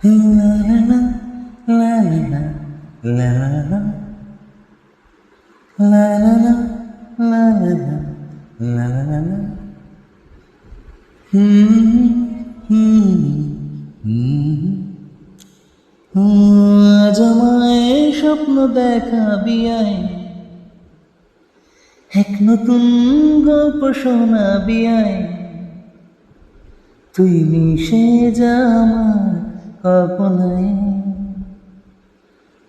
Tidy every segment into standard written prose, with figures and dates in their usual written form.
La la la, la la la, la la la, la la la, la la la, la la la. হুম হুম হুম। আজ আমায় স্বপ্ন দেখাবি আয়, এক নতুন গল্প শোনাবি আয়। তুই মিশে যা আমার কল্পনায়,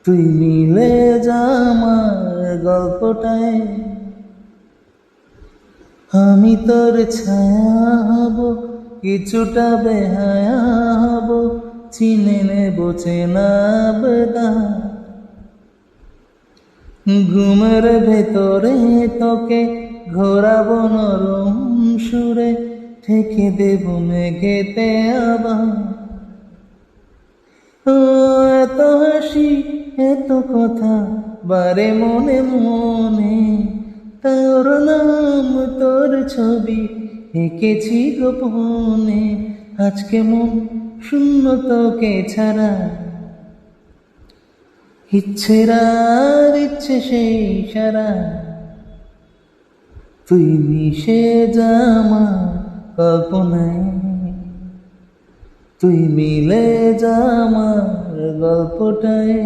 তুই মিলে যা আমার গল্পটায়। আমি তোর ছায়া হব, কিছুটা বেহায়া হব, চিনে নেব চেনাবদা। ঘুমের ভেতরে তোকে ঘোরাবো নরম সুরে, ঠেকে দেব মেঘেতে আবার। ও এত হাসি, এত কথা বারে মনে মনে, তোর নাম তোর ছবি এঁকেছি গোপনে। আজকে মন শূন্য তোকে ছাড়া, ইচ্ছের ইচ্ছে সেই সারা। তুই মিশে যা আমার কল্পনায়, তুই মিলে যা আমার গল্পটায়।